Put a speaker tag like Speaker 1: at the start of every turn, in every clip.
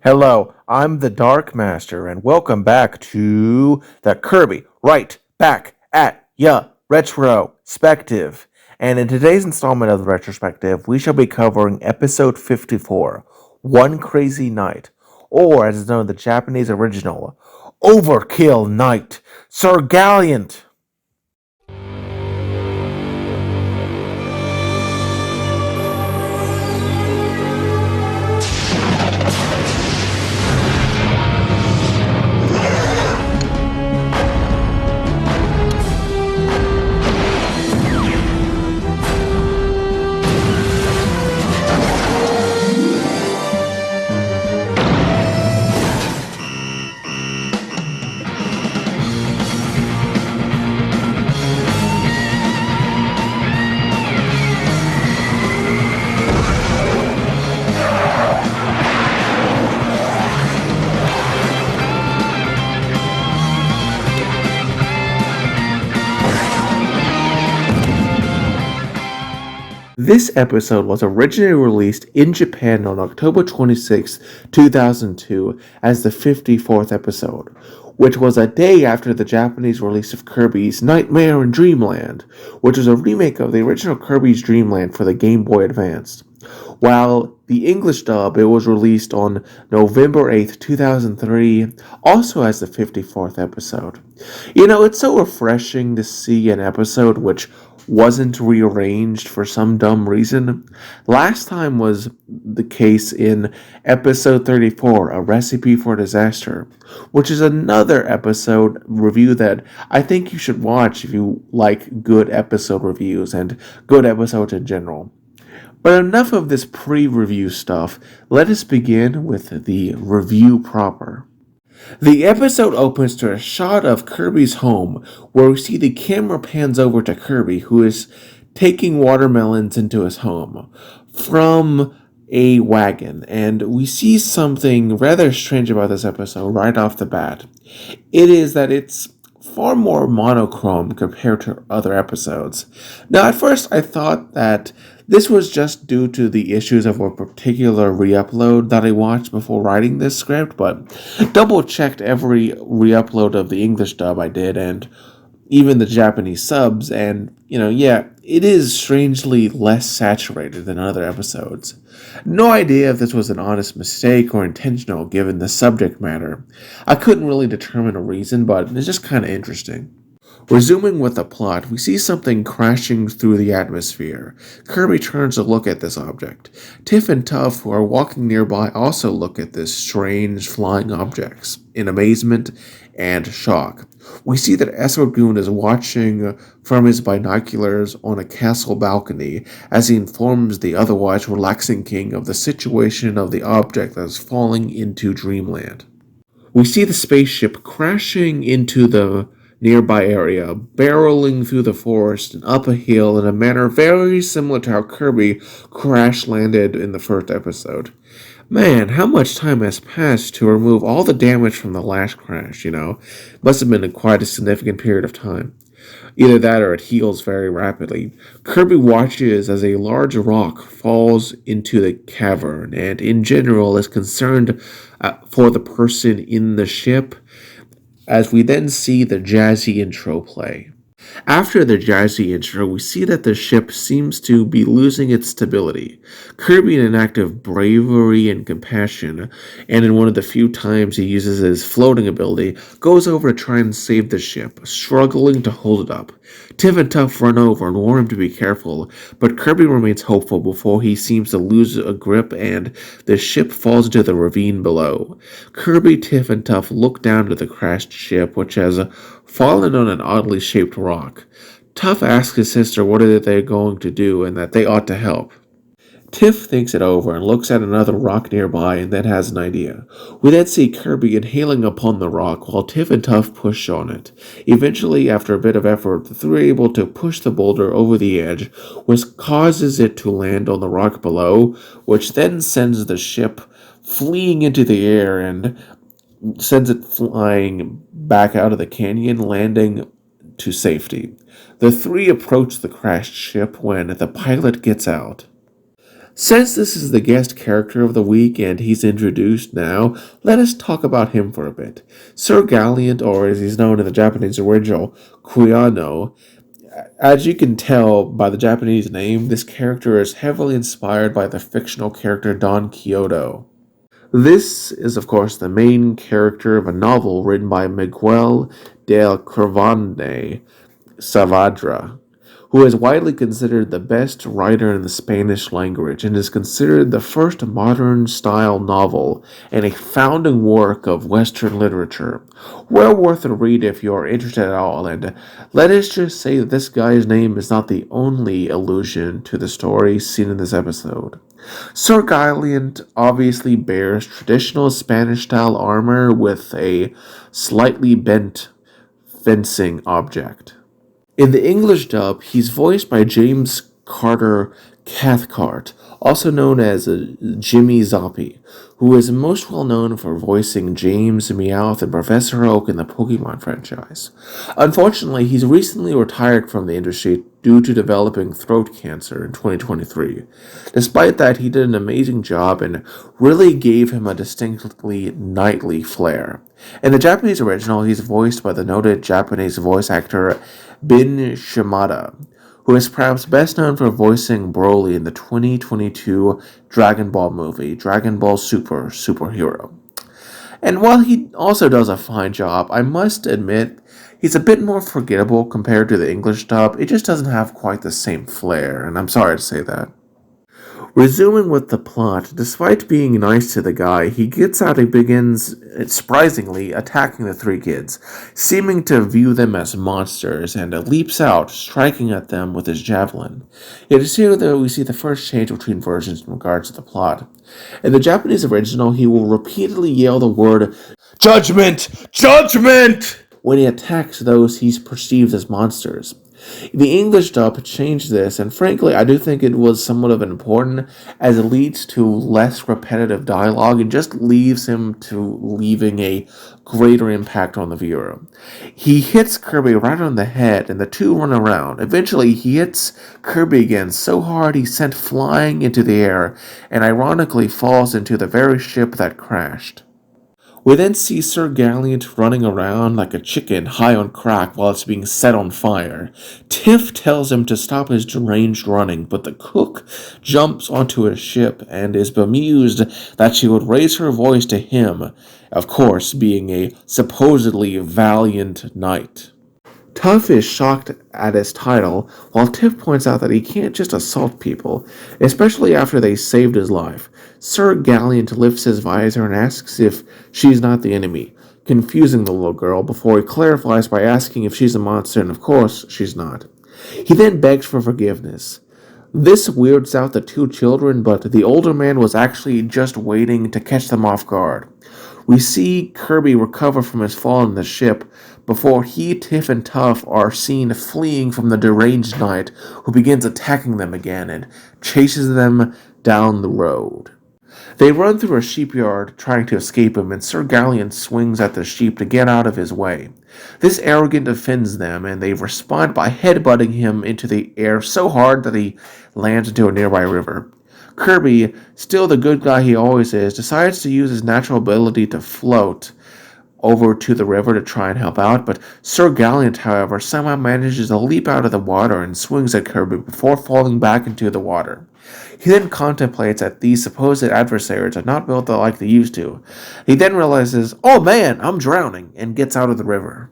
Speaker 1: Hello, I'm the Dark Master, and welcome back to the Kirby Right Back at Ya Retrospective. And in today's installment of the Retrospective, we shall be covering episode 54, One Crazy Night, or as it's known in the Japanese original, Overkill Night, Sir Galant. This episode was originally released in Japan on October 26, 2002 as the 54th episode, which was a day after the Japanese release of Kirby's Nightmare in Dreamland, which was a remake of the original Kirby's Dream Land for the Game Boy Advance. While the English dub, it was released on November 8th, 2003, also as the 54th episode. It's so refreshing to see an episode which wasn't rearranged for some dumb reason. Last time was the case in episode 34, A Recipe for Disaster, which is another episode review that I think you should watch if you like good episode reviews and good episodes in general. But enough of this pre-review stuff. Let us begin with the review proper. The episode opens to a shot of Kirby's home, where we see the camera pans over to Kirby, who is taking watermelons into his home from a wagon, and we see something rather strange about this episode right off the bat. It is that it's far more monochrome compared to other episodes. Now, at first I thought that this was just due to the issues of a particular re-upload that I watched before writing this script, but double-checked every re-upload of the English dub I did, and even the Japanese subs, and, it is strangely less saturated than other episodes. No idea if this was an honest mistake or intentional given the subject matter. I couldn't really determine a reason, but it's just kind of interesting. Resuming with the plot, we see something crashing through the atmosphere. Kirby turns to look at this object. Tiff and Tuff, who are walking nearby, also look at this strange flying objects in amazement and shock. We see that Esmergoon is watching from his binoculars on a castle balcony as he informs the otherwise relaxing king of the situation of the object that is falling into Dreamland. We see the spaceship crashing into the nearby area, barreling through the forest and up a hill in a manner very similar to how Kirby crash-landed in the first episode. Man, how much time has passed to remove all the damage from the last crash, Must have been quite a significant period of time. Either that or it heals very rapidly. Kirby watches as a large rock falls into the cavern and in general is concerned for the person in the ship, as we then see the jazzy intro play. After the jazzy intro, we see that the ship seems to be losing its stability. Kirby, in an act of bravery and compassion, and in one of the few times he uses his floating ability, goes over to try and save the ship, struggling to hold it up. Tiff and Tuff run over and warn him to be careful, but Kirby remains hopeful before he seems to lose a grip and the ship falls into the ravine below. Kirby, Tiff, and Tuff look down to the crashed ship, which has fallen on an oddly shaped rock. Tuff asks his sister what they're going to do and that they ought to help. Tiff thinks it over and looks at another rock nearby and then has an idea. We then see Kirby inhaling upon the rock while Tiff and Tuff push on it. Eventually, after a bit of effort, the three are able to push the boulder over the edge, which causes it to land on the rock below, which then sends the ship fleeing into the air and sends it flying back out of the canyon, landing to safety. The three approach the crashed ship when the pilot gets out. Since this is the guest character of the week and he's introduced now, let us talk about him for a bit. Sir Galant, or as he's known in the Japanese original, Kuyano. As you can tell by the Japanese name, this character is heavily inspired by the fictional character Don Quixote. This is, of course, the main character of a novel written by Miguel del Cervantes Saavedra, who is widely considered the best writer in the Spanish language and is considered the first modern-style novel and a founding work of Western literature. Well worth a read if you are interested at all, and let us just say that this guy's name is not the only allusion to the story seen in this episode. Sir Galant obviously bears traditional Spanish-style armor with a slightly bent fencing object. In the English dub, he's voiced by James Carter Cathcart, also known as Jimmy Zoppy, who is most well known for voicing James Meowth and Professor Oak in the Pokemon franchise. Unfortunately, he's recently retired from the industry due to developing throat cancer in 2023. Despite that, he did an amazing job and really gave him a distinctly knightly flair. In the Japanese original, he's voiced by the noted Japanese voice actor Bin Shimada, who is perhaps best known for voicing Broly in the 2022 Dragon Ball movie, Dragon Ball Super Superhero. And while he also does a fine job, I must admit he's a bit more forgettable compared to the English dub. It just doesn't have quite the same flair, and I'm sorry to say that. Resuming with the plot, despite being nice to the guy, he gets out and begins, surprisingly, attacking the three kids, seeming to view them as monsters, and leaps out, striking at them with his javelin. It is here that we see the first change between versions in regards to the plot. In the Japanese original, he will repeatedly yell the word, "Judgment! Judgment!" when he attacks those he perceives as monsters. The English dub changed this, and frankly, I do think it was somewhat of important, as it leads to less repetitive dialogue and just leaves him to leaving a greater impact on the viewer. He hits Kirby right on the head, and the two run around. Eventually, he hits Kirby again so hard he's sent flying into the air, and ironically falls into the very ship that crashed. We then see Sir Galant running around like a chicken high on crack while it's being set on fire. Tiff tells him to stop his deranged running, but the cook jumps onto his ship and is bemused that she would raise her voice to him, of course, being a supposedly valiant knight. Tuff is shocked at his title, while Tiff points out that he can't just assault people, especially after they saved his life. Sir Galant lifts his visor and asks if she's not the enemy, confusing the little girl before he clarifies by asking if she's a monster, and of course, she's not. He then begs for forgiveness. This weirds out the two children, but the older man was actually just waiting to catch them off guard. We see Kirby recover from his fall in the ship before he, Tiff, and Tuff are seen fleeing from the deranged knight, who begins attacking them again and chases them down the road. They run through a sheepyard trying to escape him, and Sir Galant swings at the sheep to get out of his way. This arrogant offends them, and they respond by headbutting him into the air so hard that he lands into a nearby river. Kirby, still the good guy he always is, decides to use his natural ability to float over to the river to try and help out, but Sir Galant, however, somehow manages to leap out of the water and swings at Kirby before falling back into the water. He then contemplates that these supposed adversaries are not built like they used to. He then realizes, "Oh man, I'm drowning," and gets out of the river.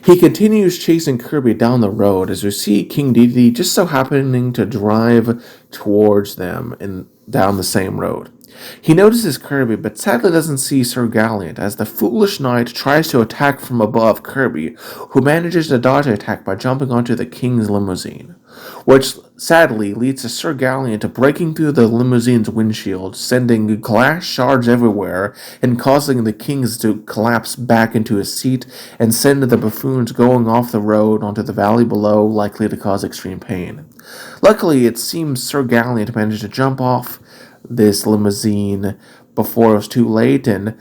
Speaker 1: He continues chasing Kirby down the road as we see King Dedede just so happening to drive towards them and down the same road. He notices Kirby, but sadly doesn't see Sir Galant, as the foolish knight tries to attack from above Kirby, who manages to dodge the attack by jumping onto the king's limousine, which sadly leads to Sir Galant breaking through the limousine's windshield, sending glass shards everywhere and causing the kings to collapse back into his seat and send the buffoons going off the road onto the valley below, likely to cause extreme pain. Luckily, it seems Sir Galant managed to jump off this limousine before it was too late and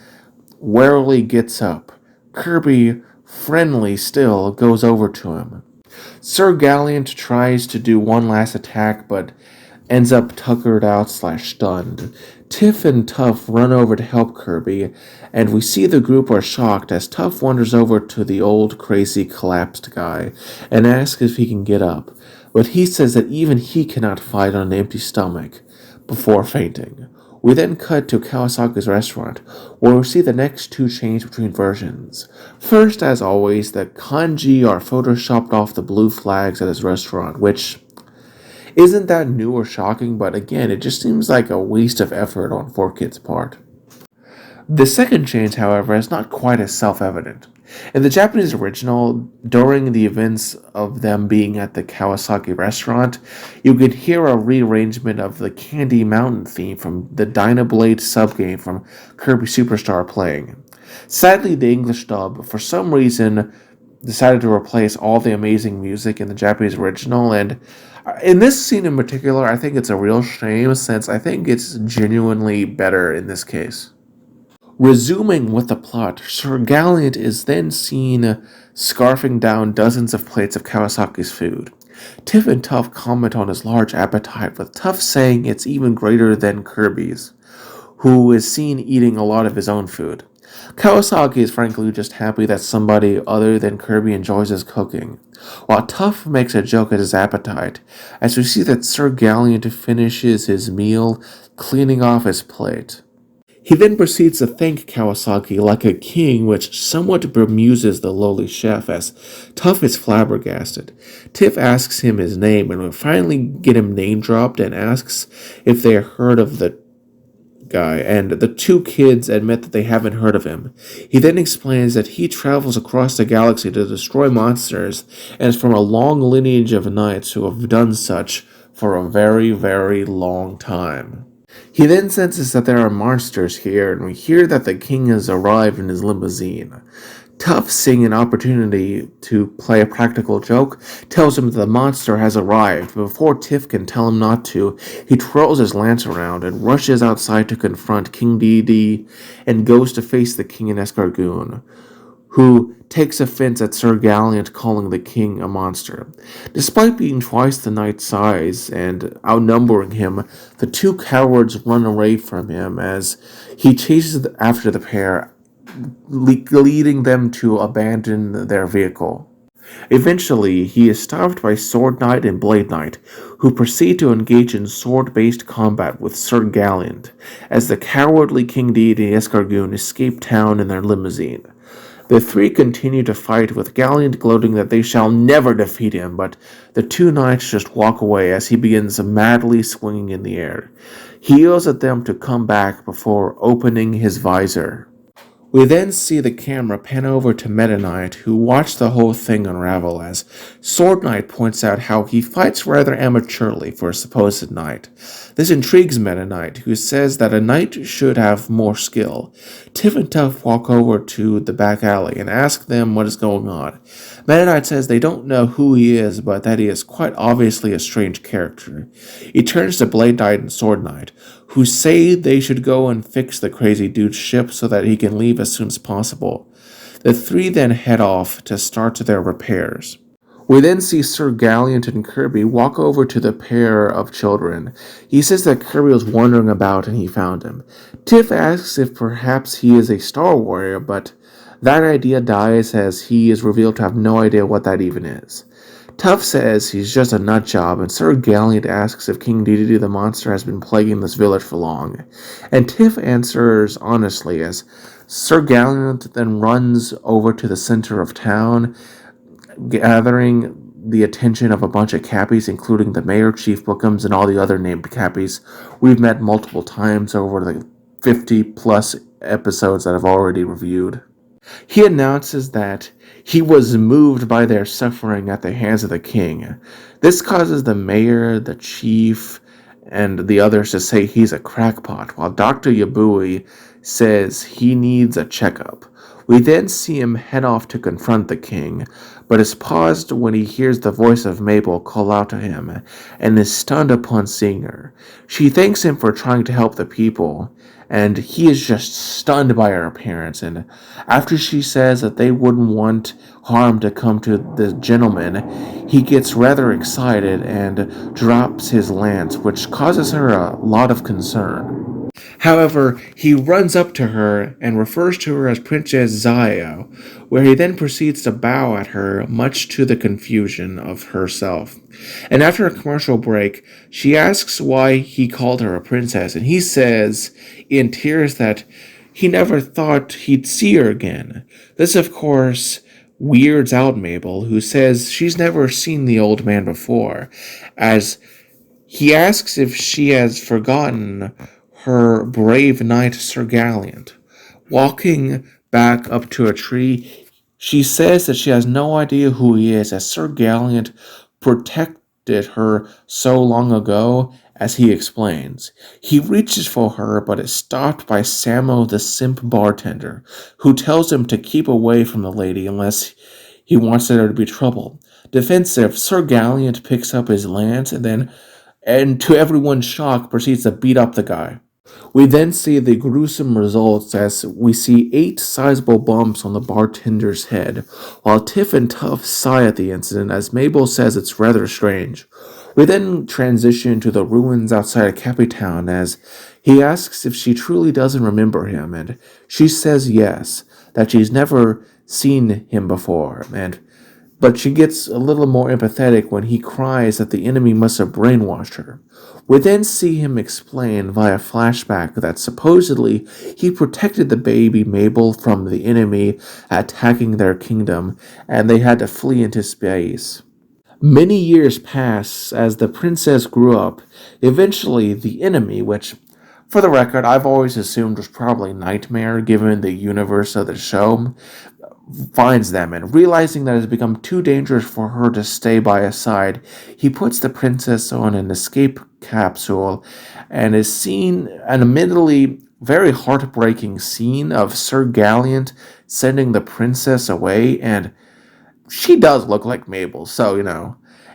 Speaker 1: warily gets up. Kirby, friendly still, goes over to him. Sir Galant tries to do one last attack, but ends up tuckered out slash stunned. Tiff and Tuff run over to help Kirby, and we see the group are shocked as Tuff wanders over to the old crazy collapsed guy and asks if he can get up, but he says that even he cannot fight on an empty stomach before fainting. We then cut to Kawasaki's restaurant, where we see the next two change between versions. First, as always, the kanji are photoshopped off the blue flags at his restaurant, which isn't that new or shocking, but again, it just seems like a waste of effort on 4Kids' part. The second change, however, is not quite as self-evident. In the Japanese original, during the events of them being at the Kawasaki restaurant, you could hear a rearrangement of the Candy Mountain theme from the Dynablade subgame from Kirby Superstar playing. Sadly, the English dub, for some reason, decided to replace all the amazing music in the Japanese original, and in this scene in particular, I think it's a real shame since I think it's genuinely better in this case. Resuming with the plot, Sir Galant is then seen scarfing down dozens of plates of Kawasaki's food. Tiff and Tuff comment on his large appetite, with Tuff saying it's even greater than Kirby's, who is seen eating a lot of his own food. Kawasaki is frankly just happy that somebody other than Kirby enjoys his cooking, while Tuff makes a joke at his appetite, as we see that Sir Galant finishes his meal, cleaning off his plate. He then proceeds to thank Kawasaki like a king, which somewhat bemuses the lowly chef, as Tuff is flabbergasted. Tiff asks him his name, and we finally get him name dropped and asks if they heard of the guy, and the two kids admit that they haven't heard of him. He then explains that he travels across the galaxy to destroy monsters, and is from a long lineage of knights who have done such for a very, very long time. He then senses that there are monsters here, and we hear that the king has arrived in his limousine. Tuff, seeing an opportunity to play a practical joke, tells him that the monster has arrived, but before Tiff can tell him not to, he twirls his lance around and rushes outside to confront King Dedede and goes to face the king in Escargoon, who takes offense at Sir Galant calling the king a monster. Despite being twice the knight's size and outnumbering him, the two cowards run away from him as he chases after the pair, leading them to abandon their vehicle. Eventually, he is stopped by Sword Knight and Blade Knight, who proceed to engage in sword-based combat with Sir Galant, as the cowardly King Dedede and Escargoon escape town in their limousine. The three continue to fight, with Galant gloating that they shall never defeat him, but the two knights just walk away as he begins madly swinging in the air. He yells at them to come back before opening his visor. We then see the camera pan over to Meta Knight, who watched the whole thing unravel as Sword Knight points out how he fights rather amateurly for a supposed knight. This intrigues Meta Knight, who says that a knight should have more skill. Tiff and Tuff walk over to the back alley and ask them what is going on. Meta Knight says they don't know who he is, but that he is quite obviously a strange character. He turns to Blade Knight and Sword Knight, who say they should go and fix the crazy dude's ship so that he can leave as soon as possible. The three then head off to start their repairs. We then see Sir Galant and Kirby walk over to the pair of children. He says that Kirby was wandering about and he found him. Tiff asks if perhaps he is a Star Warrior, but that idea dies as he is revealed to have no idea what that even is. Tuff says he's just a nutjob, and Sir Galant asks if King Dedede the monster has been plaguing this village for long. And Tiff answers honestly, as Sir Galant then runs over to the center of town, gathering the attention of a bunch of Cappies, including the Mayor, Chief Bookums, and all the other named Cappies we've met multiple times over the 50-plus episodes that I've already reviewed. He announces that he was moved by their suffering at the hands of the king. This causes the mayor, the chief, and the others to say he's a crackpot, while Dr. Yabui says he needs a checkup. We then see him head off to confront the king, but is paused when he hears the voice of Mabel call out to him, and is stunned upon seeing her. She thanks him for trying to help the people, and he is just stunned by her appearance. And after she says that they wouldn't want harm to come to the gentleman, he gets rather excited and drops his lance, which causes her a lot of concern. However, he runs up to her and refers to her as Princess Zaya, where he then proceeds to bow at her, much to the confusion of herself. And after a commercial break, she asks why he called her a princess, and he says, in tears, that he never thought he'd see her again. This, of course, weirds out Mabel, who says she's never seen the old man before, as he asks if she has forgotten her brave knight Sir Galant. Walking back up to a tree, she says that she has no idea who he is, as Sir Galant protected her so long ago, as he explains. He reaches for her, but is stopped by Samo the simp bartender, who tells him to keep away from the lady unless he wants there to be trouble. Defensive, Sir Galant picks up his lance and to everyone's shock, proceeds to beat up the guy. We then see the gruesome results as we see 8 sizable bumps on the bartender's head, while Tiff and Tuff sigh at the incident as Mabel says it's rather strange. We then transition to the ruins outside of Cappytown as he asks if she truly doesn't remember him, and she says yes, that she's never seen him before, but she gets a little more empathetic when he cries that the enemy must have brainwashed her. We then see him explain via flashback that supposedly he protected the baby Mabel from the enemy attacking their kingdom, and they had to flee into space. Many years pass as the princess grew up. Eventually, the enemy, which, for the record, I've always assumed was probably Nightmare given the universe of the show, finds them, and realizing that it has become too dangerous for her to stay by his side, he puts the princess on an escape capsule and is seen an admittedly very heartbreaking scene of Sir Galant sending the princess away, and she does look like Mabel,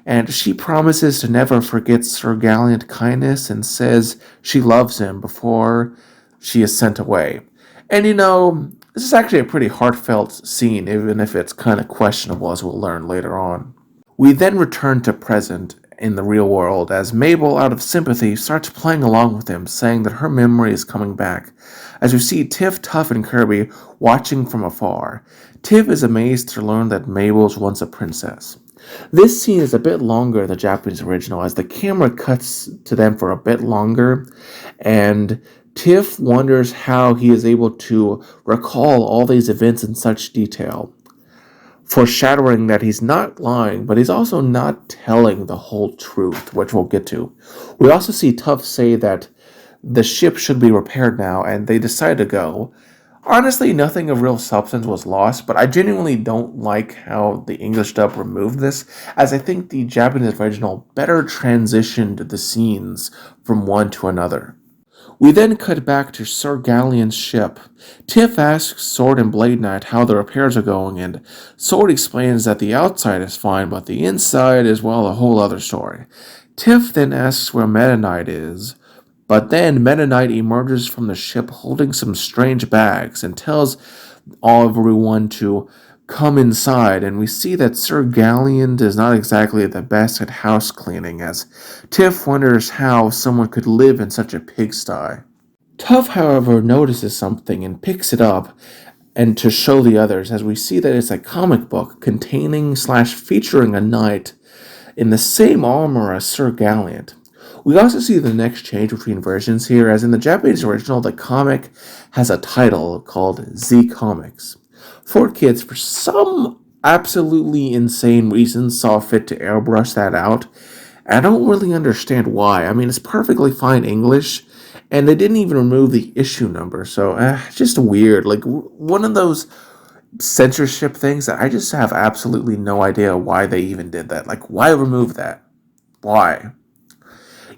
Speaker 1: and she promises to never forget Sir Galant's kindness and says she loves him before she is sent away. And this is actually a pretty heartfelt scene, even if it's kind of questionable, as we'll learn later on. We then return to present in the real world, as Mabel, out of sympathy, starts playing along with him, saying that her memory is coming back, as we see Tiff, Tuff, and Kirby watching from afar. Tiff is amazed to learn that Mabel was once a princess. This scene is a bit longer than the Japanese original, as the camera cuts to them for a bit longer, and Tiff wonders how he is able to recall all these events in such detail, foreshadowing that he's not lying, but he's also not telling the whole truth, which we'll get to. We also see Tuff say that the ship should be repaired now, and they decide to go. Honestly, nothing of real substance was lost, but I genuinely don't like how the English dub removed this, as I think the Japanese original better transitioned the scenes from one to another. We then cut back to Sir Galant's ship. Tiff asks Sword and Blade Knight how the repairs are going, and Sword explains that the outside is fine, but the inside is, well, a whole other story. Tiff then asks where Meta Knight is, but then Meta Knight emerges from the ship holding some strange bags and tells everyone to come inside, and we see that Sir Galant is not exactly the best at house cleaning, as Tiff wonders how someone could live in such a pigsty. Tuff, however, notices something and picks it up and to show the others, as we see that it's a comic book containing/featuring a knight in the same armor as Sir Galant. We also see the next change between versions here, as in the Japanese original, the comic has a title called Z Comics. 4Kids, for some absolutely insane reason, saw fit to airbrush that out. I don't really understand why. I mean, it's perfectly fine English, and they didn't even remove the issue number, so just weird. Like, one of those censorship things that I just have absolutely no idea why they even did that. Like, why remove that? Why?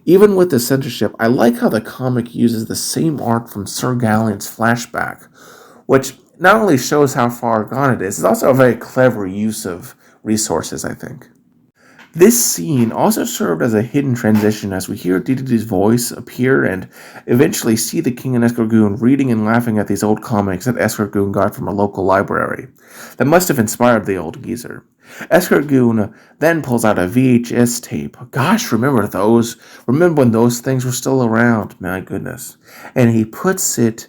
Speaker 1: Even with the censorship, I like how the comic uses the same art from Sir Galant's flashback, which not only shows how far gone it is, it's also a very clever use of resources, I think. This scene also served as a hidden transition as we hear Didi's voice appear and eventually see the king and Escargoon reading and laughing at these old comics that Escargoon got from a local library that must have inspired the old geezer. Escargoon then pulls out a VHS tape. Gosh, remember those? Remember when those things were still around? My goodness. And he puts it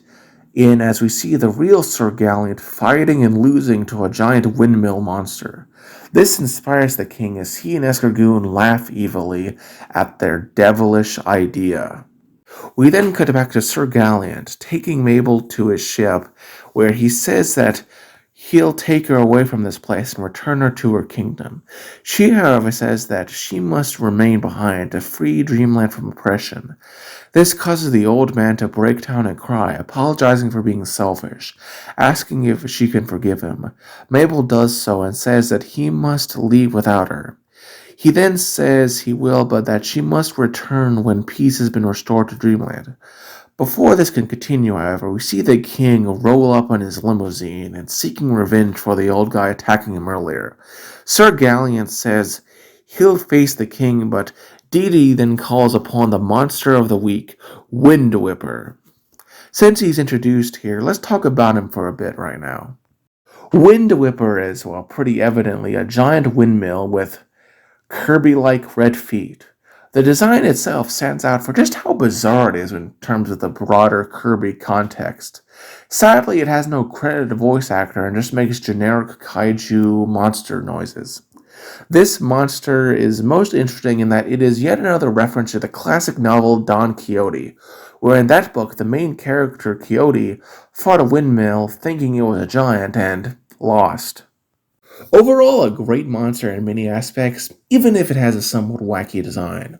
Speaker 1: in as we see the real Sir Galant fighting and losing to a giant windmill monster. This inspires the king as he and Escargoon laugh evilly at their devilish idea. We then cut back to Sir Galant taking Mabel to his ship, where he says that he'll take her away from this place and return her to her kingdom. She, however, says that she must remain behind to free Dreamland from oppression. This causes the old man to break down and cry, apologizing for being selfish, asking if she can forgive him. Mabel does so and says that he must leave without her. He then says he will, but that she must return when peace has been restored to Dreamland. Before this can continue, however, we see the king roll up on his limousine and seeking revenge for the old guy attacking him earlier. Sir Galant says he'll face the king, but Didi then calls upon the monster of the week, Wind Whipper. Since he's introduced here, let's talk about him for a bit right now. Wind Whipper is, well, pretty evidently a giant windmill with Kirby-like red feet. The design itself stands out for just how bizarre it is in terms of the broader Kirby context. Sadly, it has no credited voice actor and just makes generic kaiju monster noises. This monster is most interesting in that it is yet another reference to the classic novel Don Quixote, where in that book the main character, Quixote, fought a windmill thinking it was a giant and lost. Overall, a great monster in many aspects, even if it has a somewhat wacky design.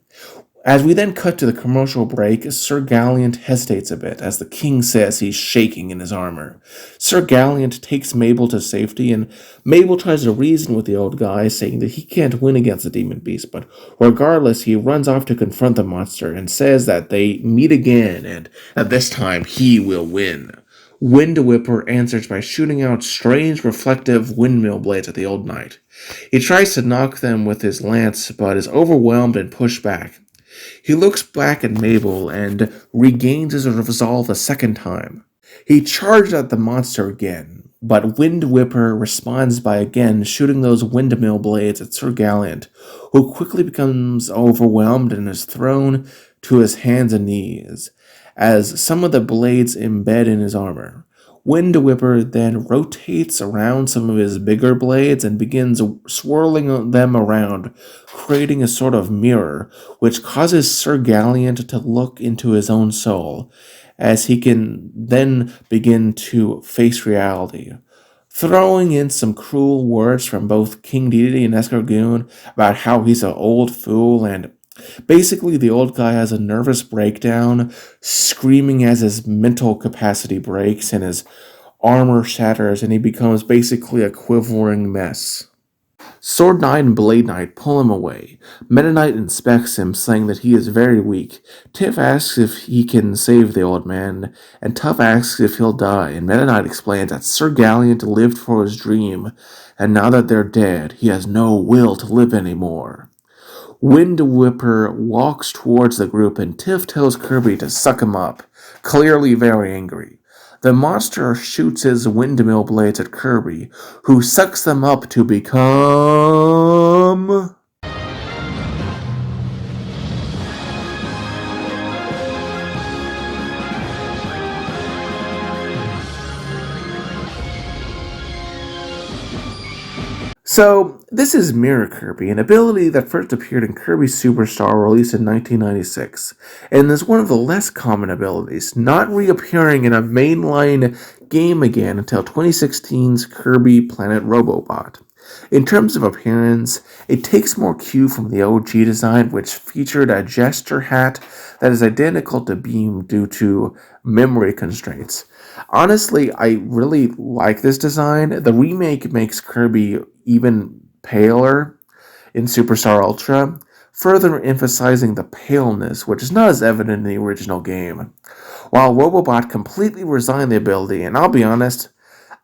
Speaker 1: As we then cut to the commercial break, Sir Galant hesitates a bit as the king says he's shaking in his armor. Sir Galant takes Mabel to safety, and Mabel tries to reason with the old guy, saying that he can't win against the demon beast, but regardless, he runs off to confront the monster and says that they meet again, and that this time he will win. Wind Whipper answers by shooting out strange reflective windmill blades at the old knight. He tries to knock them with his lance, but is overwhelmed and pushed back. He looks back at Mabel and regains his resolve a second time. He charges at the monster again, but Wind Whipper responds by again shooting those windmill blades at Sir Galant, who quickly becomes overwhelmed and is thrown to his hands and knees, as some of the blades embed in his armor. Wind Whipper then rotates around some of his bigger blades and begins swirling them around, creating a sort of mirror, which causes Sir Galant to look into his own soul, as he can then begin to face reality. Throwing in some cruel words from both King Dedede and Escargoon about how he's an old fool, and basically the old guy has a nervous breakdown, screaming as his mental capacity breaks and his armor shatters and he becomes basically a quivering mess. Sword Knight and Blade Knight pull him away. Meta Knight inspects him, saying that he is very weak. Tiff asks if he can save the old man, and Tuff asks if he'll die, and Meta Knight explains that Sir Galant lived for his dream, and now that they're dead, he has no will to live anymore. Wind Whipper walks towards the group, and Tiff tells Kirby to suck him up, clearly very angry. The monster shoots his windmill blades at Kirby, who sucks them up to become... So, this is Mirror Kirby, an ability that first appeared in Kirby Superstar released in 1996, and is one of the less common abilities, not reappearing in a mainline game again until 2016's Kirby Planet Robobot. In terms of appearance, it takes more cue from the OG design, which featured a gesture hat that is identical to Beam due to memory constraints. Honestly, I really like this design. The remake makes Kirby even paler in Superstar Ultra, further emphasizing the paleness, which is not as evident in the original game. While Robobot completely resigned the ability, and I'll be honest,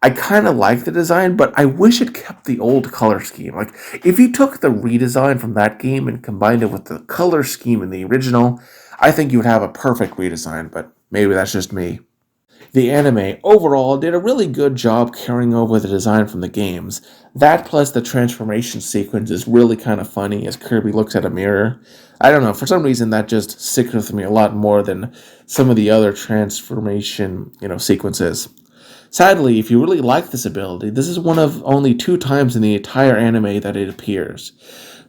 Speaker 1: I kind of like the design, but I wish it kept the old color scheme. Like, if you took the redesign from that game and combined it with the color scheme in the original, I think you would have a perfect redesign, but maybe that's just me. The anime overall did a really good job carrying over the design from the games. That plus the transformation sequence is really kind of funny as Kirby looks at a mirror. I don't know, for some reason that just sticks with me a lot more than some of the other transformation, sequences. Sadly, if you really like this ability, this is one of only 2 times in the entire anime that it appears.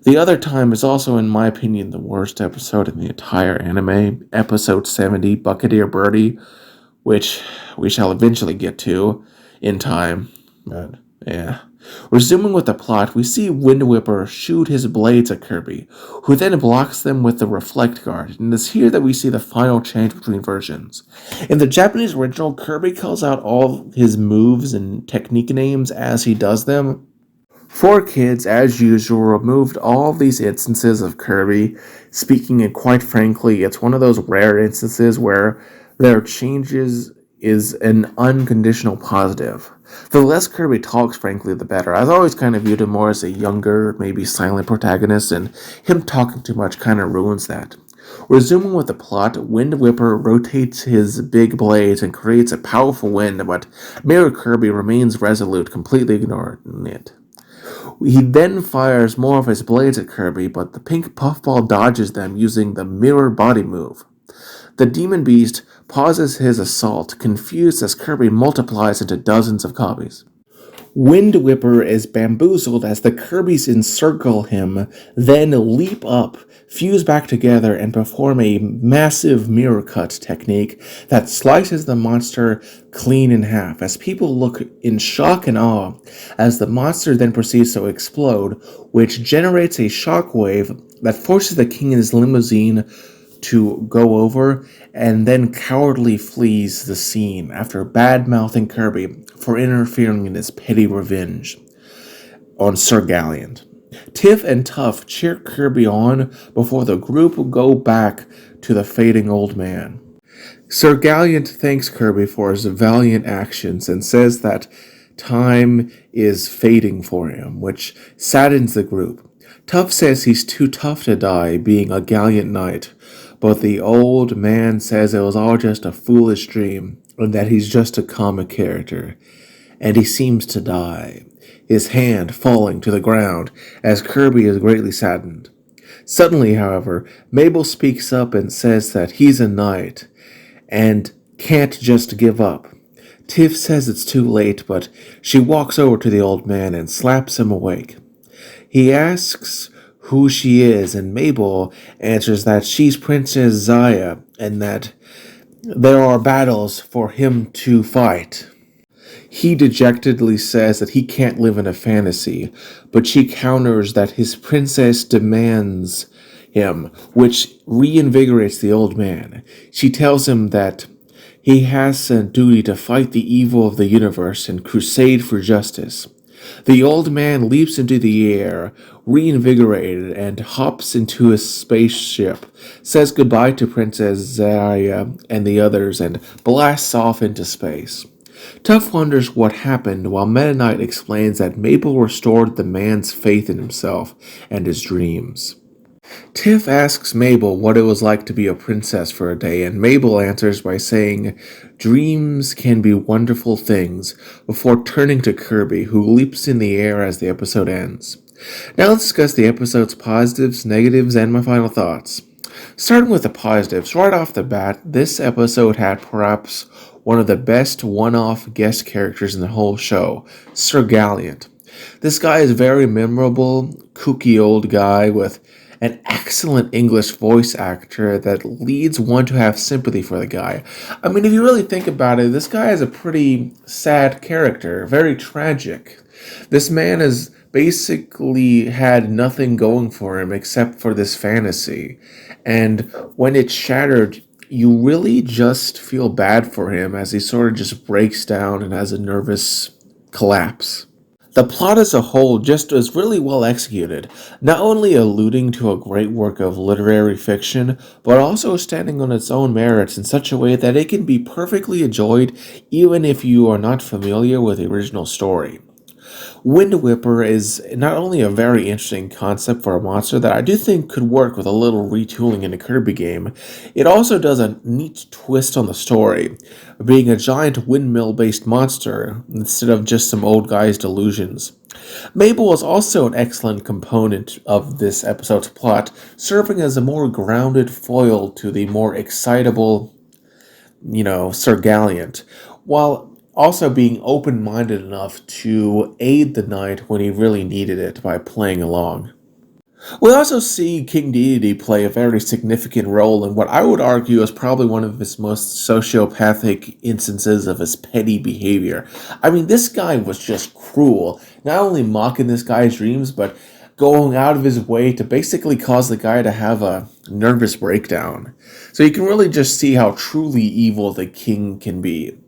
Speaker 1: The other time is also, in my opinion, the worst episode in the entire anime, episode 70, Buccaneer Birdie, which we shall eventually get to in time. But yeah. Resuming with the plot, we see Wind Whipper shoot his blades at Kirby, who then blocks them with the Reflect Guard, and it's here that we see the final change between versions. In the Japanese original, Kirby calls out all his moves and technique names as he does them. 4Kids, as usual, removed all of these instances of Kirby speaking, and quite frankly, it's one of those rare instances where their changes is an unconditional positive. The less Kirby talks, frankly, the better. I've always kind of viewed him more as a younger, maybe silent protagonist, and him talking too much kind of ruins that. Resuming with the plot, Wind Whipper rotates his big blades and creates a powerful wind, but Mirror Kirby remains resolute, completely ignoring it. He then fires more of his blades at Kirby, but the pink puffball dodges them using the mirror body move. The Demon Beast pauses his assault, confused as Kirby multiplies into dozens of copies. Wind Whipper is bamboozled as the Kirbys encircle him, then leap up, fuse back together, and perform a massive mirror cut technique that slices the monster clean in half, as people look in shock and awe, as the monster then proceeds to explode, which generates a shockwave that forces the king in his limousine to go over, and then cowardly flees the scene after bad-mouthing Kirby for interfering in his petty revenge on Sir Galant. Tiff and Tuff cheer Kirby on before the group go back to the fading old man. Sir Galant thanks Kirby for his valiant actions and says that time is fading for him, which saddens the group. Tuff says he's too tough to die, being a gallant knight, but the old man says it was all just a foolish dream, and that he's just a comic character. And he seems to die, his hand falling to the ground, as Kirby is greatly saddened. Suddenly, however, Mabel speaks up and says that he's a knight, and can't just give up. Tiff says it's too late, but she walks over to the old man and slaps him awake. He asks who she is, and Mabel answers that she's Princess Zaya, and that there are battles for him to fight. He dejectedly says that he can't live in a fantasy, but she counters that his princess demands him, which reinvigorates the old man. She tells him that he has a duty to fight the evil of the universe and crusade for justice. The old man leaps into the air, reinvigorated, and hops into his spaceship, says goodbye to Princess Zaya and the others, and blasts off into space. Tuff wonders what happened, while Meta Knight explains that Mabel restored the man's faith in himself and his dreams. Tiff asks Mabel what it was like to be a princess for a day, and Mabel answers by saying, "Dreams can be wonderful things," before turning to Kirby, who leaps in the air as the episode ends. Now let's discuss the episode's positives, negatives, and my final thoughts. Starting with the positives, right off the bat, this episode had perhaps one of the best one-off guest characters in the whole show, Sir Galant. This guy is very memorable, kooky old guy with an excellent English voice actor that leads one to have sympathy for the guy. I mean, if you really think about it, this guy is a pretty sad character, very tragic. This man has basically had nothing going for him except for this fantasy. And when it's shattered, you really just feel bad for him as he sort of just breaks down and has a nervous collapse. The plot as a whole just was really well executed, not only alluding to a great work of literary fiction, but also standing on its own merits in such a way that it can be perfectly enjoyed even if you are not familiar with the original story. Wind Whipper is not only a very interesting concept for a monster that I do think could work with a little retooling in a Kirby game, it also does a neat twist on the story, being a giant windmill based monster instead of just some old guy's delusions. Mabel is also an excellent component of this episode's plot, serving as a more grounded foil to the more excitable, Sir Galant, while also being open minded enough to aid the knight when he really needed it by playing along. We also see King Dedede play a very significant role in what I would argue is probably one of his most sociopathic instances of his petty behavior. I mean, this guy was just cruel, not only mocking this guy's dreams, but going out of his way to basically cause the guy to have a nervous breakdown. So you can really just see how truly evil the king can be.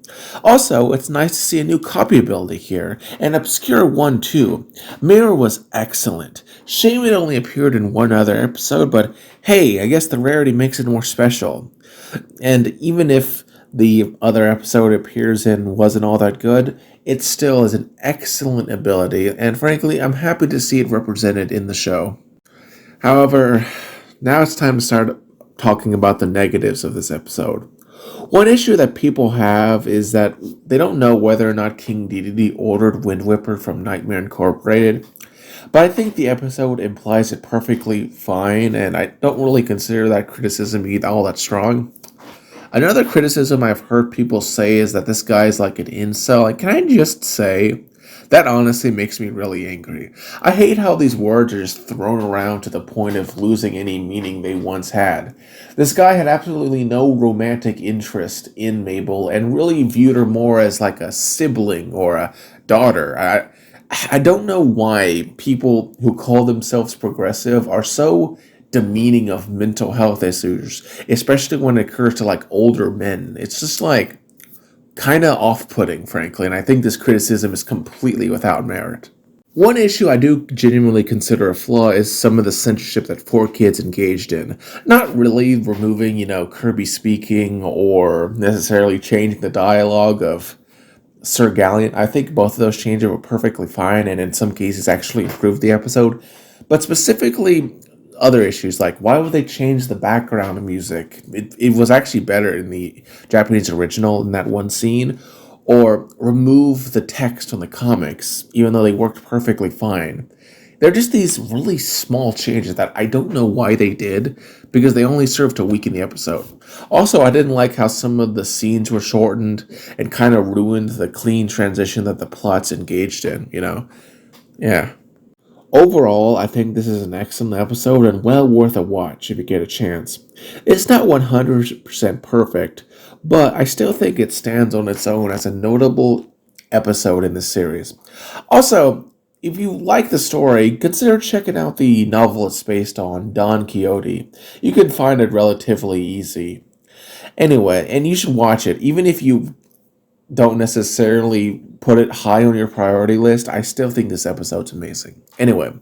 Speaker 1: Also, it's nice to see a new copy ability here, an obscure one too. Mirror was excellent. Shame it only appeared in one other episode, but hey, I guess the rarity makes it more special. And even if the other episode it appears in wasn't all that good, it still is an excellent ability, and frankly, I'm happy to see it represented in the show. However, now it's time to start talking about the negatives of this episode. One issue that people have is that they don't know whether or not King Dedede ordered Wind Whipper from Nightmare Incorporated, but I think the episode implies it perfectly fine, and I don't really consider that criticism to be all that strong. Another criticism I've heard people say is that this guy is like an incel, and can I just say, that honestly makes me really angry. I hate how these words are just thrown around to the point of losing any meaning they once had. This guy had absolutely no romantic interest in Mabel and really viewed her more as like a sibling or a daughter. I don't know why people who call themselves progressive are so demeaning of mental health issues, especially when it occurs to like older men. It's just like kind of off-putting, frankly, and I think this criticism is completely without merit. One issue I do genuinely consider a flaw is some of the censorship that 4Kids engaged in. Not really removing, Kirby speaking or necessarily changing the dialogue of Sir Galant. I think both of those changes were perfectly fine and in some cases actually improved the episode. But specifically, other issues like why would they change the background music? It was actually better in the Japanese original in that one scene, or remove the text from the comics, even though they worked perfectly fine. They're just these really small changes that I don't know why they did, because they only served to weaken the episode. Also, I didn't like how some of the scenes were shortened and kind of ruined the clean transition that the plot's engaged in. Yeah. Overall, I think this is an excellent episode and well worth a watch if you get a chance. It's not 100% perfect, but I still think it stands on its own as a notable episode in this series. Also, if you like the story, consider checking out the novel it's based on, Don Quixote. You can find it relatively easy. Anyway, and you should watch it, even if you don't necessarily put it high on your priority list. I still think this episode's amazing. Anyway,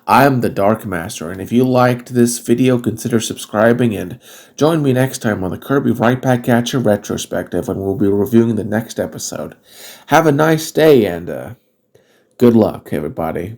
Speaker 1: I'm the Dark Master, and if you liked this video, consider subscribing and join me next time on the Kirby Right Back at You Retrospective when we'll be reviewing the next episode. Have a nice day and good luck, everybody.